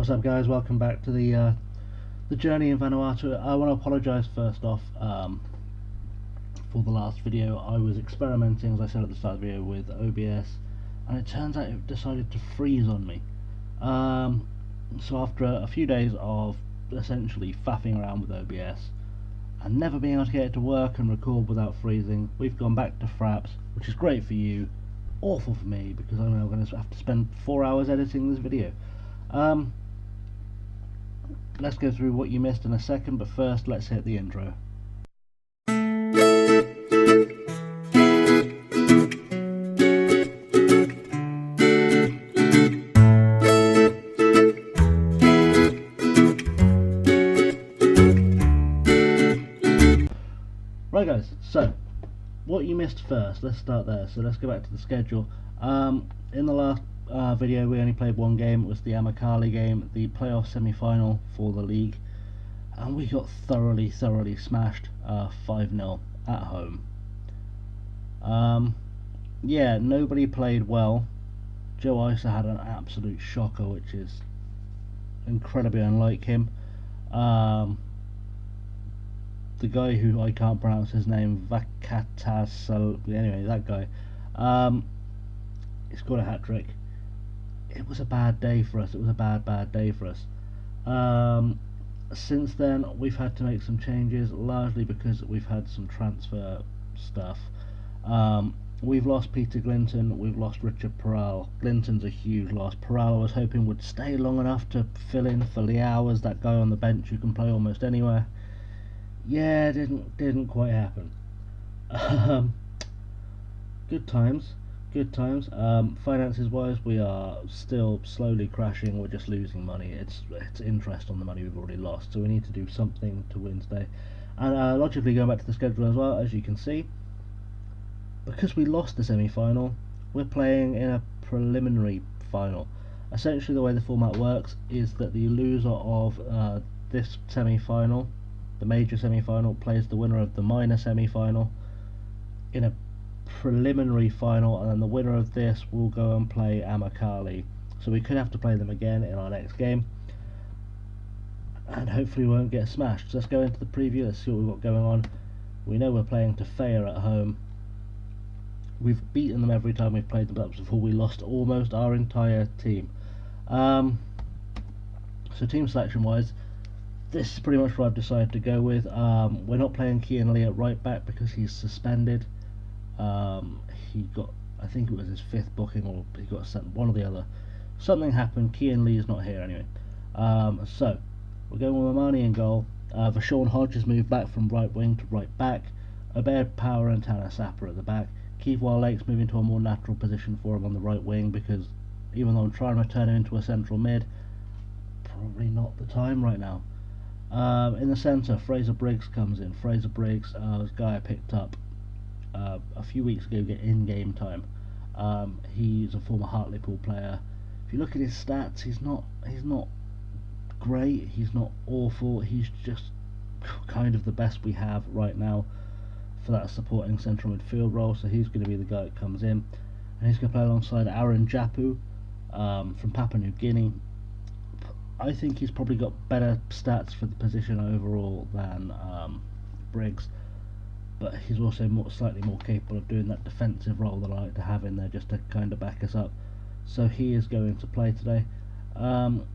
What's up, guys? Welcome back to the journey in Vanuatu. I want to apologise first off for the last video. I was experimenting, as I said at the start of the video, with OBS, and it turns out it decided to freeze on me. So after a few days of essentially faffing around with OBS and never being able to get it to work and record without freezing, we've gone back to Fraps, which is great for you, awful for me because I'm now going to have to spend 4 hours editing this video. Let's go through what you missed in a second, but first let's hit the intro. Right guys, so what you missed first, let's start there. So let's go back to the schedule. In the last video we only played one game. It was the Amicali game, the playoff semi-final for the league, and we got thoroughly smashed 5-0 at home. Yeah, nobody played well. Joe Isa had an absolute shocker, which is incredibly unlike him. The guy who I can't pronounce his name, anyway, that guy, he scored a hat-trick. It was a bad day for us. It was a bad day for us. Since then we've had to make some changes, largely because we've had some transfer stuff. We've lost Peter Glinton, we've lost Richard Peral. Glinton's a huge loss. Peral I was hoping would stay long enough to fill in for Liao as that guy on the bench who can play almost anywhere. Yeah, didn't quite happen. Good times. Finances wise, we are still slowly crashing. We're just losing money. It's interest on the money we've already lost, so we need to do something to win today. And logically, going back to the schedule as well, as you can see, because we lost the semi-final, we're playing in a preliminary final. Essentially the way the format works is that the loser of this semi-final, the major semi-final, plays the winner of the minor semi-final in a preliminary final, and then the winner of this will go and play Amicali. So we could have to play them again in our next game, and hopefully we won't get smashed. So let's go into the preview. Let's see what we've got going on. We know we're playing Tefea at home. We've beaten them every time we've played them up before. We lost almost our entire team. So team selection wise, this is pretty much what I've decided to go with. We're not playing Kian Lee at right back because he's suspended. He got, I think it was his 5th booking, or he got sent, one or the other. Something happened. Kian Lee is not here anyway. So we're going with Mamani in goal. Vashon Hodge has moved back from right wing to right back. Obed Power and Tana Sapper at the back. Keithwell Lake's moving to a more natural position for him on the right wing, because even though I'm trying to turn him into a central mid, probably not the time right now. In the centre, Fraser Briggs comes in. Fraser Briggs, this guy I picked up a few weeks ago, get in-game time. He's a former Hartlepool player. If you look at his stats, he's not great, he's not awful, he's just kind of the best we have right now for that supporting central midfield role. So he's going to be the guy that comes in, and he's going to play alongside Aaron Japu from Papua New Guinea. I think he's probably got better stats for the position overall than Briggs, but he's also slightly more capable of doing that defensive role that I like to have in there, just to kind of back us up. So he is going to play today. And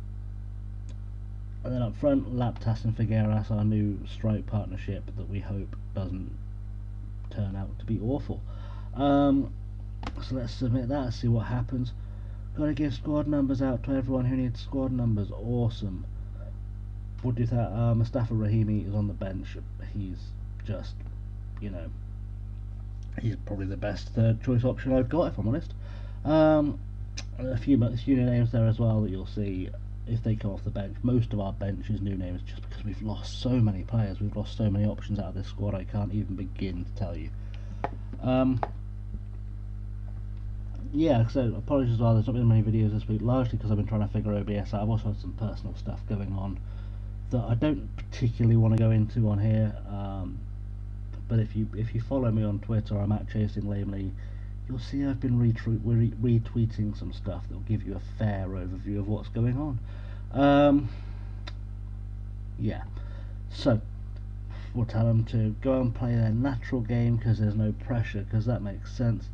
then up front, Laptas and Figueras, our new strike partnership that we hope doesn't turn out to be awful. So let's submit that, see what happens. Got to give squad numbers out to everyone who needs squad numbers. Awesome. What do you think? Mustafa Rahimi is on the bench. He's just, you know, he's probably the best third choice option I've got, if I'm honest. A few new names there as well that you'll see if they come off the bench. Most of our bench is new names, just because we've lost so many players, we've lost so many options out of this squad, I can't even begin to tell you. Yeah, so apologies as well, there's not been many videos this week, largely because I've been trying to figure OBS out. I've also had some personal stuff going on that I don't particularly want to go into on here, but if you follow me on Twitter, I'm at ChasingLamely, you'll see I've been retweeting some stuff that will give you a fair overview of what's going on. Yeah, so we'll tell them to go and play their natural game because there's no pressure, because that makes sense.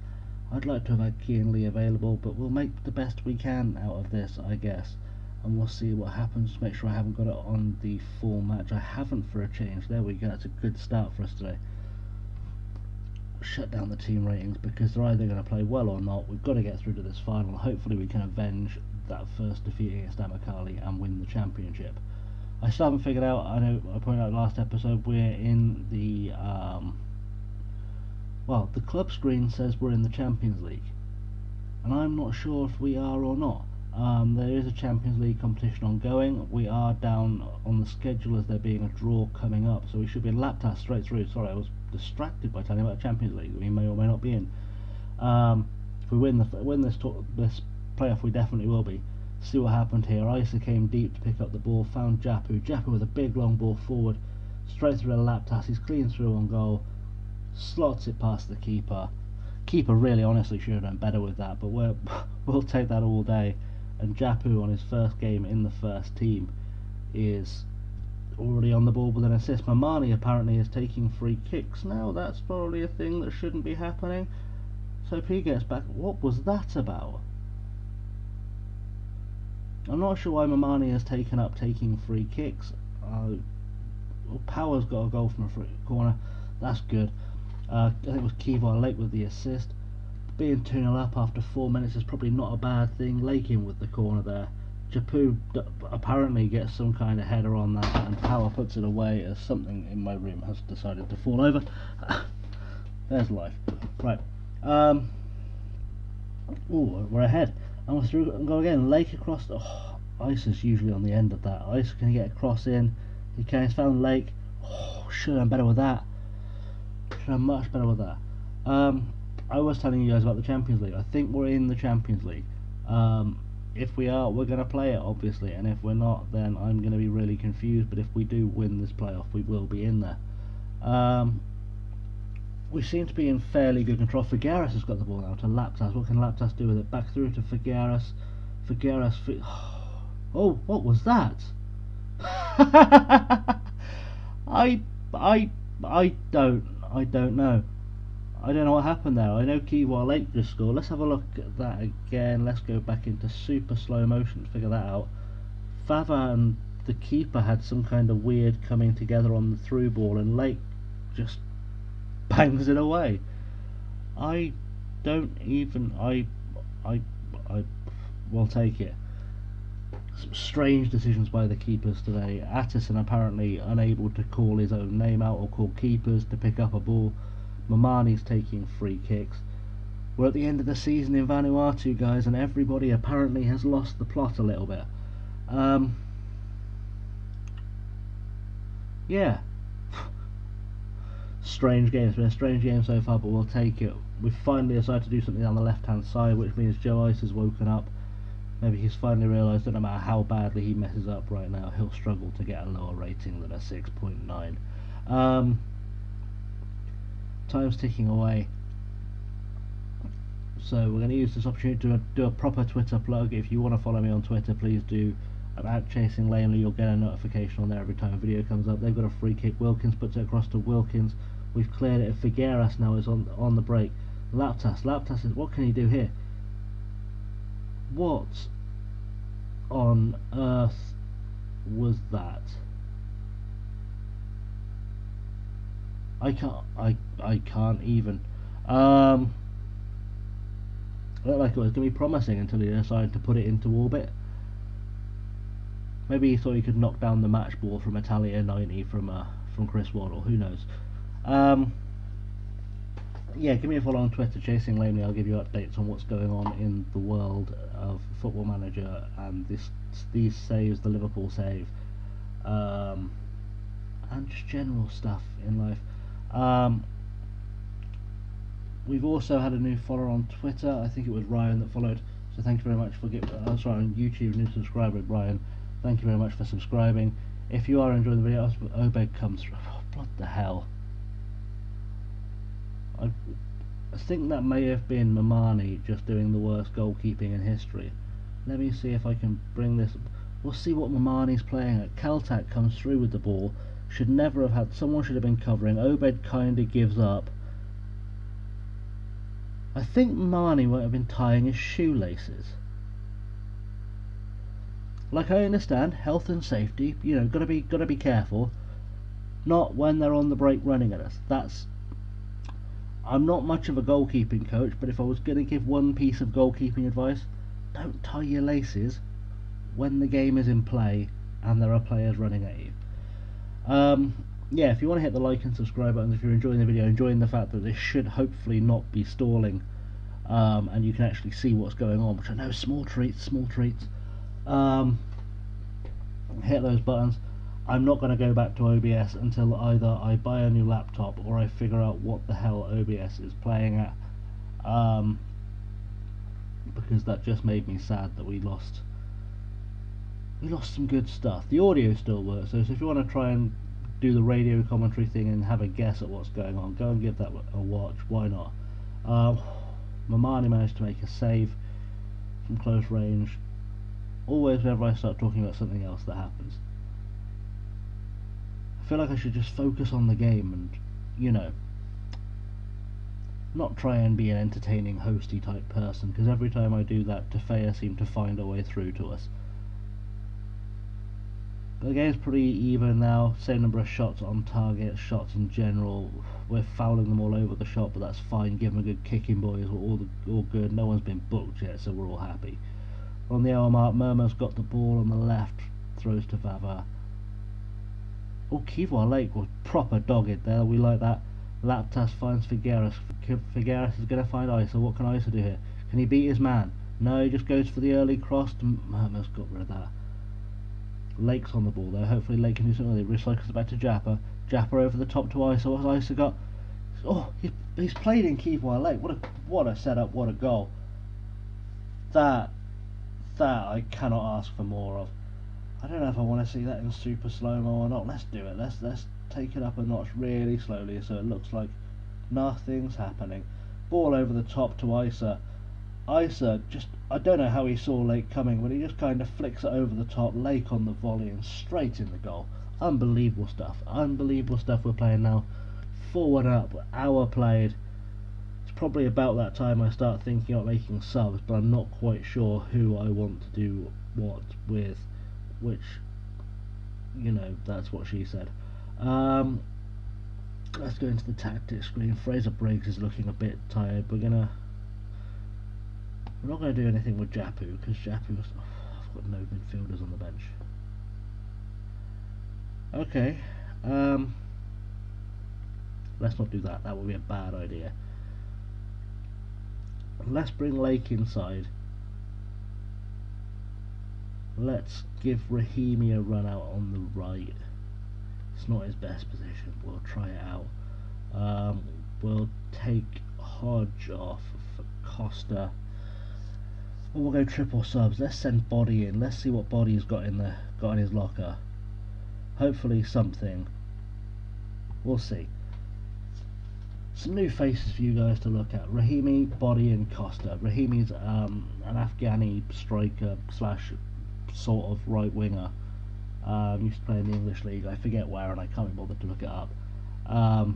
I'd like to have had Key and Lee available, but we'll make the best we can out of this, I guess, and we'll see what happens. Make sure I haven't got it on the full match. I haven't, for a change. There we go, that's a good start for us today. Shut down the team ratings because they're either going to play well or not. We've got to get through to this final. Hopefully we can avenge that first defeat against Amakali and win the championship. I still haven't figured out, I know I pointed out last episode, we're in the well, the club screen says we're in the Champions League, and I'm not sure if we are or not. There is a Champions League competition ongoing. We are down on the schedule as there being a draw coming up, so we should be in Laptas straight through. Sorry, I was distracted by telling you about Champions League. We may or may not be in. If we win this playoff, we definitely will be. See what happened here. Isa came deep to pick up the ball, found Japu with a big long ball forward, straight through the Laptas. He's clean through on goal, slots it past the keeper. Keeper really honestly should have done better with that, but we'll take that all day. And Japu on his first game in the first team is already on the ball with an assist. Mamani apparently is taking free kicks now. That's probably a thing that shouldn't be happening. So P gets back. What was that about? I'm not sure why Mamani has taken up taking free kicks. Power's got a goal from a free corner. That's good. I think it was Kevon Lake with the assist. Being 2-0 up after 4 minutes is probably not a bad thing. Lake in with the corner there. Japu apparently gets some kind of header on that, and Power puts it away as something in my room has decided to fall over. There's life. Right. Ooh, we're ahead. And we're through and go again. Lake across. Oh, Ice is usually on the end of that. Ice can get a cross in. He can. He's found Lake. Oh, should have done better with that. Should have done much better with that. I was telling you guys about the Champions League. I think we're in the Champions League. If we are, we're going to play it, obviously, and if we're not, then I'm going to be really confused. But if we do win this playoff, we will be in there. We seem to be in fairly good control. Figueras has got the ball now to Laptas. What can Laptas do with it? Back through to Figueras. Oh, what was that? I don't know. I don't know what happened there. I know Kiwa Lake just scored. Let's have a look at that again. Let's go back into super slow motion to figure that out. Fava and the keeper had some kind of weird coming together on the through ball, and Lake just bangs it away. I will take it. Some strange decisions by the keepers today. Attison apparently unable to call his own name out or call keepers to pick up a ball. Mamani's taking free kicks. We're at the end of the season in Vanuatu, guys, and everybody apparently has lost the plot a little bit. Yeah. Strange game. It's been a strange game so far, but we'll take it. We've finally decided to do something on the left-hand side, which means Joe Ice has woken up. Maybe he's finally realised that no matter how badly he messes up right now, he'll struggle to get a lower rating than a 6.9. Time's ticking away, so we're going to use this opportunity to do a proper Twitter plug. If you want to follow me on Twitter, please do. I'm at ChasingLamely. You'll get a notification on there every time a video comes up. They've got a free kick. Wilkins puts it across to Wilkins. We've cleared it. Figueras now is on the break. Laptas is, what can he do here? What on earth was that? I can't even. It looked like it was going to be promising until he decided to put it into orbit. Maybe he thought he could knock down the match ball from Italia 90 from Chris Waddle. Who knows? Yeah, give me a follow on Twitter, ChasingLamely. I'll give you updates on what's going on in the world of Football Manager and these saves, the Liverpool save, and just general stuff in life. We've also had a new follower on Twitter. I think it was Ryan that followed, so thank you very much for sorry, on YouTube, new subscriber Ryan. Thank you very much for subscribing. If you are enjoying the video, Obed comes through. Oh, what the hell? I think that may have been Mamani just doing the worst goalkeeping in history. Let me see if I can bring this. We'll see what Mamani's playing at. Kaltak comes through with the ball. Should never have had. Someone should have been covering. Obed kinda gives up. I think Mamani might have been tying his shoelaces. Like, I understand health and safety. You know, gotta be careful. Not when they're on the break running at us. I'm not much of a goalkeeping coach, but if I was going to give one piece of goalkeeping advice, don't tie your laces when the game is in play and there are players running at you. Yeah, if you want to hit the like and subscribe buttons, if you're enjoying the video, enjoying the fact that this should hopefully not be stalling, and you can actually see what's going on, which I know, small treats. Hit those buttons. I'm not going to go back to OBS until either I buy a new laptop or I figure out what the hell OBS is playing at, because that just made me sad that we lost some good stuff. The audio still works, so if you want to try and do the radio commentary thing and have a guess at what's going on, go and give that a watch. Why not? Mamani managed to make a save from close range. Always whenever I start talking about something else that happens, I feel like I should just focus on the game and, you know, not try and be an entertaining hosty type person, because every time I do that, Tefea seem to find a way through to us. But the game's pretty even now. Same number of shots on target, shots in general. We're fouling them all over the shot, but that's fine. Give them a good kicking, boys. All good. No one's been booked yet, so we're all happy. On the hour mark, Murmur's got the ball on the left, throws to Vava. Oh, Kivois Lake was proper dogged there. We like that. Laptas finds Figueras. Figueras is going to find Isa. What can Isa do here? Can he beat his man? No, he just goes for the early cross. Murmur's got rid of that. Lake's on the ball though. Hopefully Lake can do something. He recycles it back to Japper. Japper over the top to Isa. What's Isa got? Oh, he's played in Kivois Lake. What a setup. What a goal. That I cannot ask for more of. I don't know if I want to see that in super slow-mo or not. Let's do it. Let's take it up a notch really slowly so it looks like nothing's happening. Ball over the top to Isa. Isa just, I don't know how he saw Lake coming, but he just kind of flicks it over the top. Lake on the volley and straight in the goal. Unbelievable stuff. Unbelievable stuff we're playing now. Forward up, hour played. It's probably about that time I start thinking about making subs, but I'm not quite sure who I want to do what with. Which, you know, that's what she said. Let's go into the tactics screen. Fraser Briggs is looking a bit tired. We're not gonna do anything with Japu, because Japu's, I've got no midfielders on the bench. Okay, let's not do that. That would be a bad idea. Let's bring Lake inside. Let's give Rahimi a run out on the right. It's not his best position. We'll try it out. We'll take Hodge off for Costa. Or we'll go triple subs. Let's send Body in. Let's see what Body's got in his locker. Hopefully something. We'll see. Some new faces for you guys to look at. Rahimi, Body and Costa. Rahimi's an Afghani striker slash sort of right winger. Used to play in the English league. I forget where, and I can't be bothered to look it up. I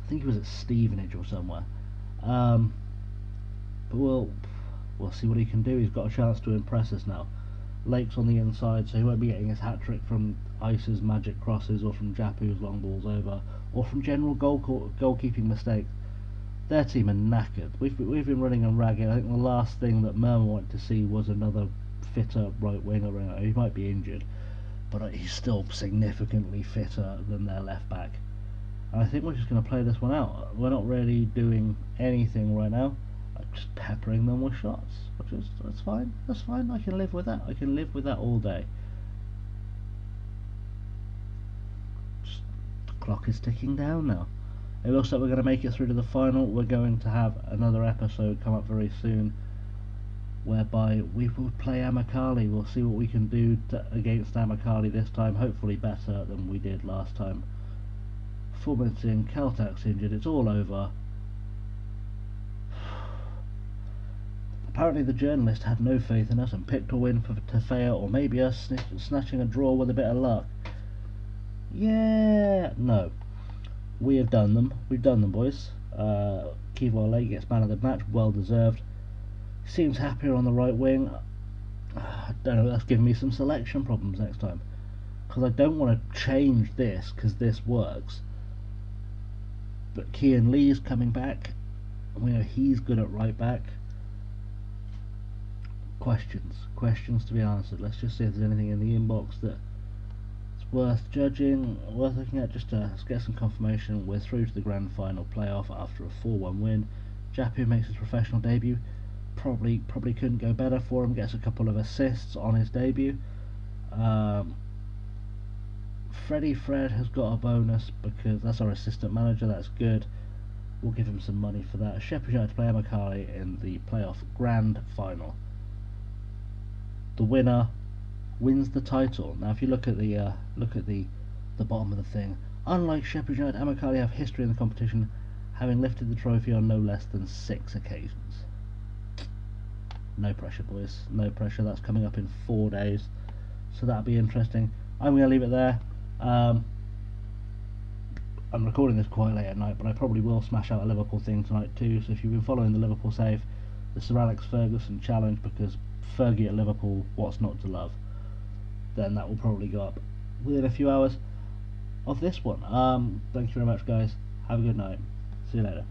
think he was at Stevenage or somewhere. But we'll see what he can do. He's got a chance to impress us now. Lake's on the inside, so he won't be getting his hat trick from Isa's magic crosses or from Japu's long balls over, or from general goalkeeping mistakes. Their team are knackered. We've been running and ragging. I think the last thing that Murmur wanted to see was another fitter right winger. He might be injured, but he's still significantly fitter than their left back. And I think we're just going to play this one out. We're not really doing anything right now. Just peppering them with shots, that's fine. That's fine. I can live with that. I can live with that all day. Just, the clock is ticking down now. It looks like we're going to make it through to the final. We're going to have another episode come up very soon, whereby we will play Amicali. We'll see what we can do against Amicali this time. Hopefully better than we did last time. 4 minutes in, Kaltak's injured. It's all over. Apparently the journalist had no faith in us and picked a win for Tefeo, or maybe us snatching a draw with a bit of luck. Yeah, no. We have done them. We've done them, boys. Kivole gets man of the match, well deserved. Seems happier on the right wing. I don't know, that's giving me some selection problems next time. Because I don't want to change this, because this works. But Kian Lee's coming back. We know he's good at right back. Questions to be answered. Let's just see if there's anything in the inbox that's worth judging, worth looking at. Just to get some confirmation. We're through to the grand final playoff after a 4-1 win. Japu makes his professional debut. Probably couldn't go better for him. Gets a couple of assists on his debut. Freddie Fred has got a bonus because that's our assistant manager. That's good. We'll give him some money for that. Sheffield United to play Amakali in the playoff grand final. The winner wins the title. Now, if you look at the bottom of the thing, unlike Sheffield United, Amakali have history in the competition, having lifted the trophy on no less than 6 occasions. No pressure, boys. No pressure. That's coming up in 4 days, so that'll be interesting. I'm going to leave it there. I'm recording this quite late at night, but I probably will smash out a Liverpool thing tonight too. So if you've been following the Liverpool save, the Sir Alex Ferguson challenge, because Fergie at Liverpool, what's not to love, then that will probably go up within a few hours of this one. Thank you very much, guys. Have a good night. See you later.